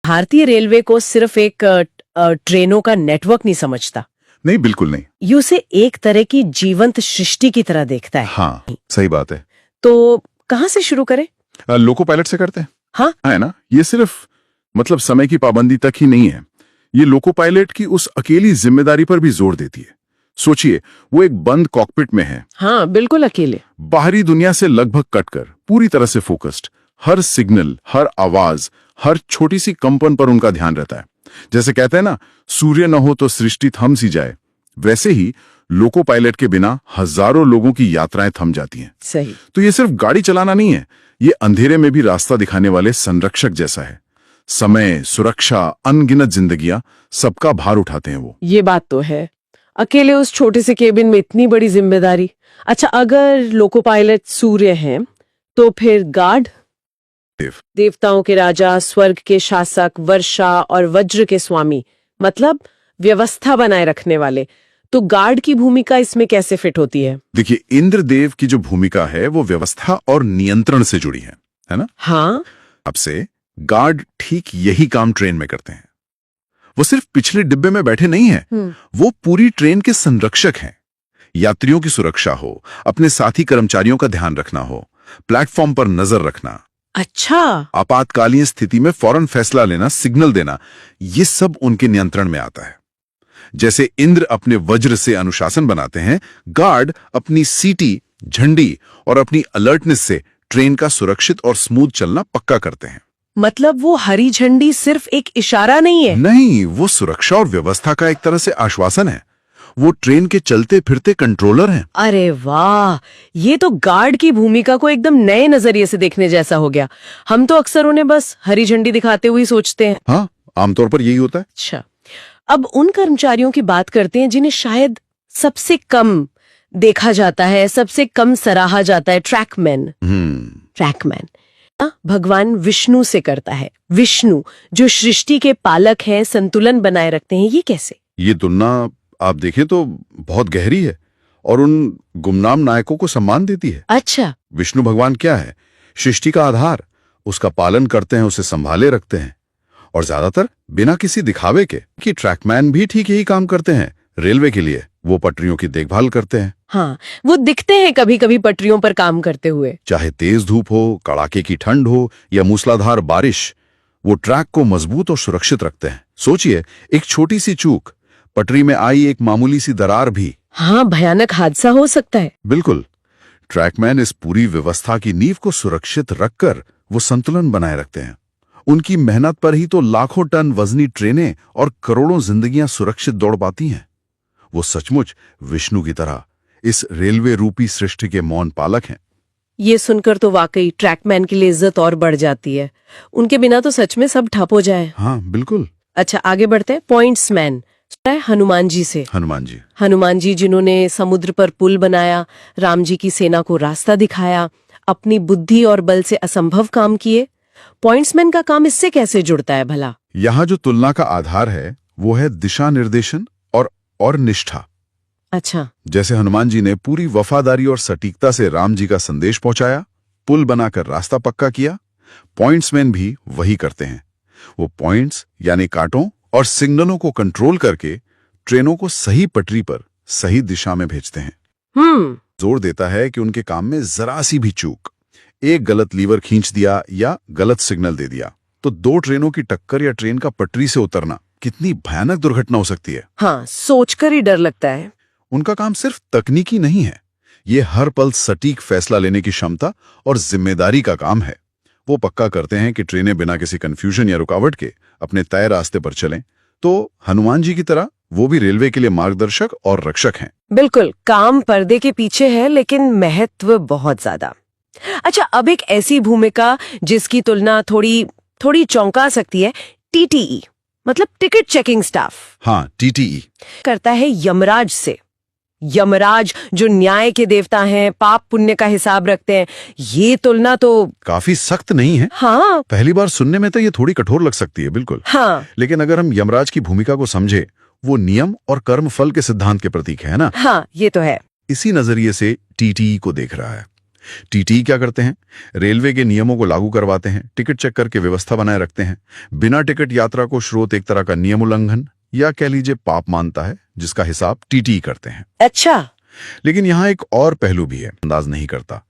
भारतीय रेलवे को सिर्फ एक ट्रेनों का नेटवर्क नहीं समझता, नहीं, बिल्कुल नहीं। ये उसे एक तरह की जीवंत सृष्टि की तरह देखता है। हाँ, सही बात है। तो कहाँ से शुरू करें? लोको पायलट से करते हैं। हाँ, है ना। ये सिर्फ मतलब समय की पाबंदी तक ही नहीं है, ये लोको पायलट की उस अकेली जिम्मेदारी पर भी जोर देती है। सोचिए, वो एक बंद कॉकपिट में है। हाँ, बिल्कुल अकेले। बाहरी दुनिया से लगभग कटकर, पूरी तरह से फोकस्ड। हर सिग्नल, हर आवाज, हर छोटी सी कंपन पर उनका ध्यान रहता है। जैसे कहते हैं ना, सूर्य न हो तो सृष्टि थम सी जाए, वैसे ही लोको पायलट के बिना हजारों लोगों की यात्राएं थम जाती हैं। सही। तो ये सिर्फ गाड़ी चलाना नहीं है, ये अंधेरे में भी रास्ता दिखाने वाले संरक्षक जैसा है। समय, सुरक्षा, अनगिनत जिंदगियां, सबका भार उठाते हैं वो। ये बात तो है। अकेले उस छोटे से केबिन में इतनी बड़ी जिम्मेदारी। अच्छा, अगर लोको पायलट सूर्य हैं, तो फिर गार्ड? देवताओं के राजा, स्वर्ग के शासक, वर्षा और वज्र के स्वामी, मतलब व्यवस्था बनाए रखने वाले। तो गार्ड की भूमिका इसमें कैसे फिट होती है? देखिए, इंद्रदेव की जो भूमिका है वो व्यवस्था और नियंत्रण से जुड़ी है ना। हाँ। अब से गार्ड ठीक यही काम ट्रेन में करते हैं। वो सिर्फ पिछले डिब्बे में बैठे नहीं हैं, वो पूरी ट्रेन के संरक्षक हैं। यात्रियों की सुरक्षा हो, अपने साथी कर्मचारियों का ध्यान रखना हो, प्लेटफॉर्म पर नजर रखना, अच्छा, आपातकालीन स्थिति में फौरन फैसला लेना, सिग्नल देना, ये सब उनके नियंत्रण में आता है। जैसे इंद्र अपने वज्र से अनुशासन बनाते हैं, गार्ड अपनी सीटी, झंडी और अपनी अलर्टनेस से ट्रेन का सुरक्षित और स्मूथ चलना पक्का करते हैं। मतलब वो हरी झंडी सिर्फ एक इशारा नहीं है? नहीं, वो सुरक्षा और व्यवस्था का एक तरह से आश्वासन है। वो ट्रेन के चलते फिरते कंट्रोलर हैं। अरे वाह, ये तो गार्ड की भूमिका को एकदम नए नजरिए से देखने जैसा हो गया। हम तो अक्सर उन्हें बस हरी झंडी दिखाते हुए सोचते हैं। हाँ, आमतौर पर यही होता है। अच्छा, अब उन कर्मचारियों की बात करते हैं जिन्हें शायद सबसे कम देखा जाता है, सबसे कम सराहा जाता है। ट्रैकमैन। ट्रैकमैन भगवान विष्णु से करता है। विष्णु जो सृष्टि के पालक हैं, संतुलन बनाए रखते हैं। ये कैसे? ये तुलना आप देखें तो बहुत गहरी है और उन गुमनाम नायकों को सम्मान देती है। अच्छा, विष्णु भगवान क्या है? सृष्टि का आधार। उसका पालन करते हैं, उसे संभाले रखते हैं, और ज्यादातर बिना किसी दिखावे के। कि ट्रैकमैन भी ठीक यही काम करते हैं रेलवे के लिए। वो पटरियों की देखभाल करते हैं। हाँ, वो दिखते हैं कभी कभी पटरियों पर काम करते हुए। चाहे तेज धूप हो, कड़ाके की ठंड हो या मूसलाधार बारिश, वो ट्रैक को मजबूत और सुरक्षित रखते हैं। सोचिए, एक छोटी सी चूक, पटरी में आई एक मामूली सी दरार भी, हाँ, भयानक हादसा हो सकता है। बिल्कुल। ट्रैकमैन इस पूरी व्यवस्था की नींव को सुरक्षित रखकर वो संतुलन बनाए रखते हैं। उनकी मेहनत पर ही तो लाखों टन वजनी ट्रेनें और करोड़ों जिंदगियां सुरक्षित दौड़ पाती हैं। वो सचमुच विष्णु की तरह इस रेलवे रूपी सृष्टि के मौन पालक हैं। ये सुनकर तो वाकई ट्रैकमैन के लिए इज्जत और बढ़ जाती है। उनके बिना तो सच में सब ठप हो जाए। हाँ, बिल्कुल। अच्छा, आगे बढ़ते हैं। पॉइंट्समैन हनुमान जी से। हनुमान जी जिन्होंने समुद्र पर पुल बनाया, राम जी की सेना को रास्ता दिखाया, अपनी बुद्धि और बल से असंभव काम किए। पॉइंट्समैन का काम इससे कैसे जुड़ता है भला? यहाँ जो तुलना का आधार है वो है दिशा निर्देशन और निष्ठा। अच्छा, जैसे हनुमान जी ने पूरी वफादारी और सटीकता से राम जी का संदेश पहुंचाया, पुल बनाकर रास्ता पक्का किया, पॉइंट्समैन भी वही करते हैं। वो पॉइंट्स यानी कांटों और सिग्नलों को कंट्रोल करके ट्रेनों को सही पटरी पर सही दिशा में भेजते हैं। जोर देता है कि उनके काम में जरा सी भी चूक, एक गलत लीवर खींच दिया या गलत सिग्नल दे दिया, तो दो ट्रेनों की टक्कर या ट्रेन का पटरी से उतरना कितनी भयानक दुर्घटना हो सकती है। हाँ, सोचकर ही डर लगता है। उनका काम सिर्फ तकनीकी नहीं है, ये हर पल सटीक फैसला लेने की क्षमता और जिम्मेदारी का काम है। वो पक्का करते हैं कि ट्रेनें बिना किसी कंफ्यूजन या रुकावट के अपने तय रास्ते पर चलें। तो हनुमान जी की तरह वो भी रेलवे के लिए मार्गदर्शक और रक्षक हैं। बिल्कुल, काम पर्दे के पीछे है लेकिन महत्व बहुत ज्यादा। अच्छा, अब एक ऐसी भूमिका जिसकी तुलना थोड़ी चौंका सकती है। टीटीई मतलब टिकट चेकिंग स्टाफ। हाँ, टीटीई करता है यमराज से। यमराज जो न्याय के देवता हैं, पाप पुण्य का हिसाब रखते हैं। ये तुलना तो काफी सख्त नहीं है? हाँ, पहली बार सुनने में तो ये थोड़ी कठोर लग सकती है, बिल्कुल। हाँ, लेकिन अगर हम यमराज की भूमिका को समझे, वो नियम और कर्म फल के सिद्धांत के प्रतीक है ना। हाँ, ये तो है। इसी नजरिए से टीटीई को देख रहा है। टीटी क्या करते हैं? रेलवे के नियमों को लागू करवाते हैं, टिकट चेक करके व्यवस्था बनाए रखते हैं। बिना टिकट यात्रा को स्रोत एक तरह का नियम उल्लंघन या कह लीजिए पाप मानता है, जिसका हिसाब टीटी करते हैं। अच्छा। लेकिन यहाँ एक और पहलू भी है, अंदाज नहीं करता।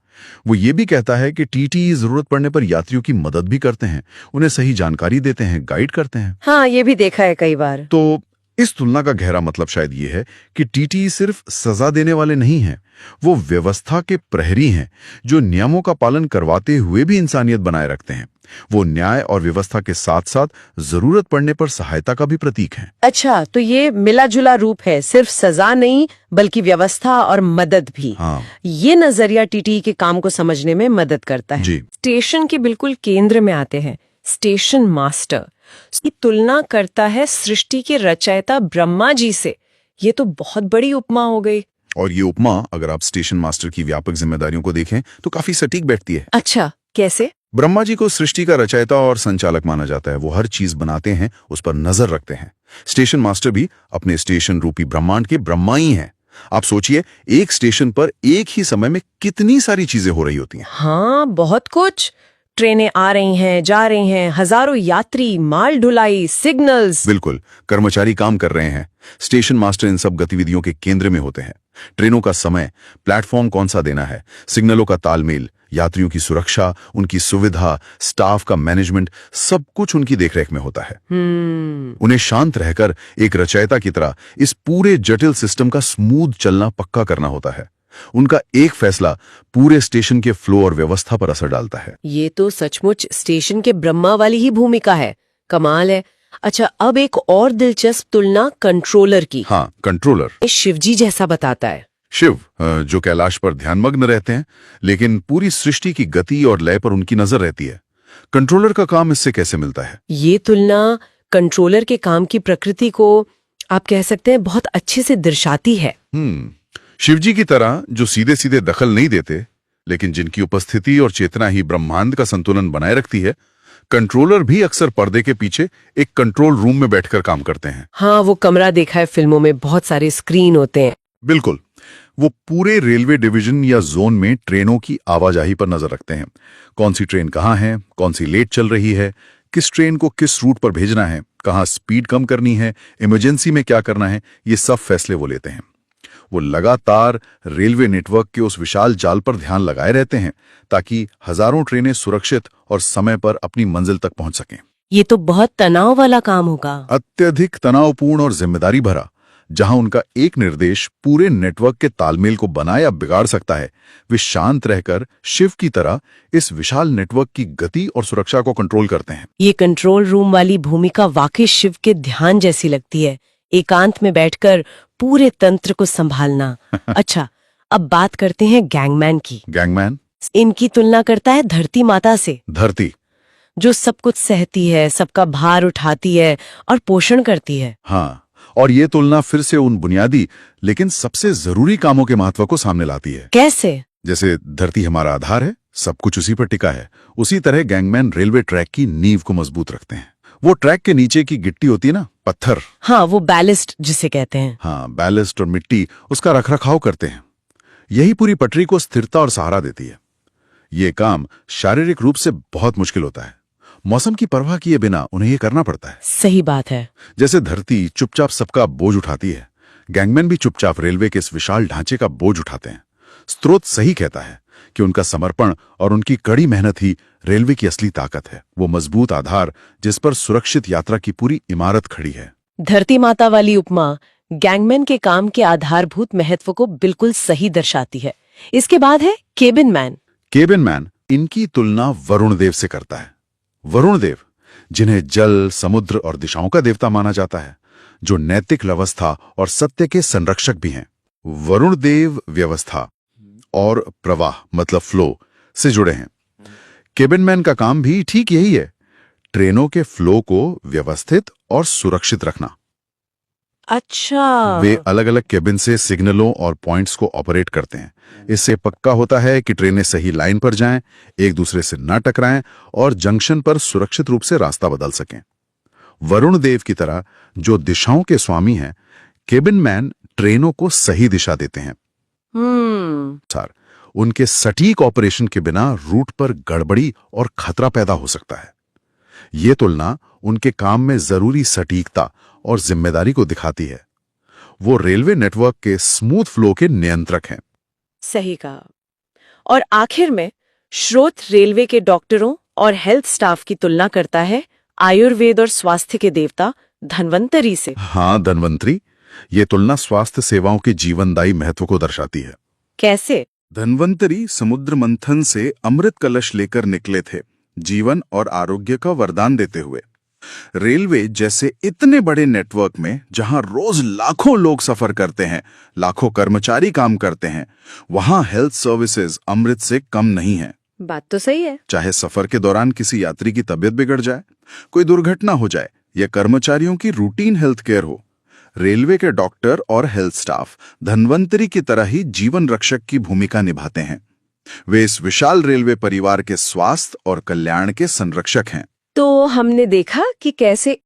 वो ये भी कहता है कि टीटी जरूरत पड़ने पर यात्रियों की मदद भी करते हैं, उन्हें सही जानकारी देते हैं, गाइड करते हैं। हाँ, ये भी देखा है कई बार। तो इस तुलना का गहरा मतलब शायद ये है कि टीटी सिर्फ सजा देने वाले नहीं हैं, वो व्यवस्था के प्रहरी हैं जो नियमों का पालन करवाते हुए भी इंसानियत बनाए रखते हैं। वो न्याय और व्यवस्था के साथ साथ जरूरत पड़ने पर सहायता का भी प्रतीक हैं। अच्छा, तो ये मिला जुला रूप है, सिर्फ सजा नहीं बल्कि व्यवस्था और मदद भी। हाँ। ये नजरिया टीटी के काम को समझने में मदद करता है। जी। स्टेशन के बिल्कुल केंद्र में आते हैं स्टेशन मास्टर। इसकी तुलना करता है सृष्टि के रचयिता ब्रह्मा जी से। ये तो बहुत बड़ी उपमा हो गई। और ये उपमा अगर आप स्टेशन मास्टर की व्यापक जिम्मेदारियों को देखें तो काफी सटीक बैठती है। अच्छा, कैसे? ब्रह्मा जी को सृष्टि का रचयिता और संचालक माना जाता है। वो हर चीज बनाते हैं, उस पर नजर रखते हैं। स्टेशन मास्टर भी अपने स्टेशन रूपी ब्रह्मांड के ब्रह्मा ही हैं। आप सोचिए, एक स्टेशन पर एक ही समय में कितनी सारी चीजें हो रही होती हैं। हाँ, बहुत कुछ। ट्रेनें आ रही हैं, जा रही हैं, हजारों यात्री, माल ढुलाई, सिग्नल्स। बिल्कुल, कर्मचारी काम कर रहे हैं। स्टेशन मास्टर इन सब गतिविधियों के केंद्र में होते हैं। ट्रेनों का समय, प्लेटफॉर्म कौन सा देना है, सिग्नलों का तालमेल, यात्रियों की सुरक्षा, उनकी सुविधा, स्टाफ का मैनेजमेंट, सब कुछ उनकी देखरेख में होता है। उन्हें शांत रहकर एक रचयिता की तरह इस पूरे जटिल सिस्टम का स्मूथ चलना पक्का करना होता है। उनका एक फैसला पूरे स्टेशन के फ्लो और व्यवस्था पर असर डालता है। ये तो सचमुच स्टेशन के ब्रह्मा वाली ही भूमिका है। कमाल है। अच्छा, अब एक और दिलचस्प तुलना कंट्रोलर की। हाँ, कंट्रोलर शिवजी जैसा बताता है। शिव जो कैलाश पर ध्यानमग्न रहते हैं, लेकिन पूरी सृष्टि की गति और लय पर उनकी नजर रहती है। कंट्रोलर का काम इससे कैसे मिलता है? ये तुलना कंट्रोलर के काम की प्रकृति को आप कह सकते हैं बहुत अच्छे से दर्शाती है। शिवजी की तरह जो सीधे सीधे दखल नहीं देते, लेकिन जिनकी उपस्थिति और चेतना ही ब्रह्मांड का संतुलन बनाए रखती है, कंट्रोलर भी अक्सर पर्दे के पीछे एक कंट्रोल रूम में बैठकर काम करते हैं। हाँ, वो कमरा देखा है फिल्मों में, बहुत सारे स्क्रीन होते हैं। बिल्कुल, वो पूरे रेलवे डिवीजन या जोन में ट्रेनों की आवाजाही पर नजर रखते हैं। कौन सी ट्रेन कहाँ है, कौन सी लेट चल रही है, किस ट्रेन को किस रूट पर भेजना है, कहाँ स्पीड कम करनी है, इमरजेंसी में क्या करना है, ये सब फैसले वो लेते हैं। वो लगातार रेलवे नेटवर्क के उस विशाल जाल पर ध्यान लगाए रहते हैं ताकि हजारों ट्रेनें सुरक्षित और समय पर अपनी मंजिल तक पहुंच सकें। ये तो बहुत तनाव वाला काम होगा। अत्यधिक तनावपूर्ण और जिम्मेदारी भरा, जहां उनका एक निर्देश पूरे नेटवर्क के तालमेल को बना या बिगाड़ सकता है। वे शांत रहकर शिव की तरह इस विशाल नेटवर्क की गति और सुरक्षा को कंट्रोल करते हैं। ये कंट्रोल रूम वाली भूमिका वाकई शिव के ध्यान जैसी लगती है, एकांत में बैठकर पूरे तंत्र को संभालना। अच्छा, अब बात करते हैं गैंगमैन की। गैंगमैन इनकी तुलना करता है धरती माता से, धरती जो सब कुछ सहती है, सबका भार उठाती है और पोषण करती है। हाँ, और ये तुलना फिर से उन बुनियादी लेकिन सबसे जरूरी कामों के महत्व को सामने लाती है। कैसे? जैसे धरती हमारा आधार है, सब कुछ उसी पर टिका है, उसी तरह गैंगमैन रेलवे ट्रैक की नींव को मजबूत रखते हैं। वो ट्रैक के नीचे की गिट्टी होती है ना, पत्थर। हाँ, वो बैलिस्ट जिसे कहते हैं। हाँ, बैलिस्ट और मिट्टी, उसका रखरखाव करते हैं। यही पूरी पटरी को स्थिरता और सहारा देती है। ये काम शारीरिक रूप से बहुत मुश्किल होता है। मौसम की परवाह किए बिना उन्हें ये करना पड़ता है। सही बात है। जैसे धरती चुपचाप सबका बोझ उठाती है, गैंगमैन भी चुपचाप रेलवे के इस विशाल ढांचे का बोझ उठाते हैं। स्रोत सही कहता है कि उनका समर्पण और उनकी कड़ी मेहनत ही रेलवे की असली ताकत है। वो मजबूत आधार जिस पर सुरक्षित यात्रा की पूरी इमारत खड़ी है। धरती माता वाली उपमा गैंगमैन के काम के आधारभूत महत्व को बिल्कुल सही दर्शाती है। इसके बाद है केबिन मैन। केबिन मैन, इनकी तुलना वरुण देव से करता है। वरुण देव, जिन्हें जल, समुद्र और दिशाओं का देवता माना जाता है, जो नैतिक व्यवस्था और सत्य के संरक्षक भी हैं। वरुण देव व्यवस्था और प्रवाह मतलब फ्लो से जुड़े हैं। केबिन मैन का काम भी ठीक यही है, ट्रेनों के फ्लो को व्यवस्थित और सुरक्षित रखना। अच्छा, वे अलग अलग केबिन से सिग्नलों और पॉइंट्स को ऑपरेट करते हैं। इससे पक्का होता है कि ट्रेनें सही लाइन पर जाएं, एक दूसरे से न टकराएं और जंक्शन पर सुरक्षित रूप से रास्ता बदल सकें। वरुण देव की तरह जो दिशाओं के स्वामी हैं, केबिन मैन ट्रेनों को सही दिशा देते हैं। हम्म। सर, उनके सटीक ऑपरेशन के बिना रूट पर गड़बड़ी और खतरा पैदा हो सकता है। ये तुलना उनके काम में जरूरी सटीकता और जिम्मेदारी को दिखाती है। वो रेलवे नेटवर्क के स्मूथ फ्लो के नियंत्रक हैं। सही कहा। और आखिर में स्रोत रेलवे के डॉक्टरों और हेल्थ स्टाफ की तुलना करता है आयुर्वेद और स्वास्थ्य के देवता धन्वंतरी से। हाँ, धन्वंतरी। ये तुलना स्वास्थ्य सेवाओं के जीवनदायी महत्व को दर्शाती है। कैसे? धन्वंतरी समुद्र मंथन से अमृत कलश लेकर निकले थे, जीवन और आरोग्य का वरदान देते हुए। रेलवे जैसे इतने बड़े नेटवर्क में जहां रोज लाखों लोग सफर करते हैं, लाखों कर्मचारी काम करते हैं, वहां हेल्थ सर्विसेज अमृत से कम नहीं है। बात तो सही है। चाहे सफर के दौरान किसी यात्री की तबीयत बिगड़ जाए, कोई दुर्घटना हो जाए या कर्मचारियों की रूटीन हेल्थ केयर हो, रेलवे के डॉक्टर और हेल्थ स्टाफ धन्वंतरी की तरह ही जीवन रक्षक की भूमिका निभाते हैं। वे इस विशाल रेलवे परिवार के स्वास्थ्य और कल्याण के संरक्षक हैं। तो हमने देखा कि कैसे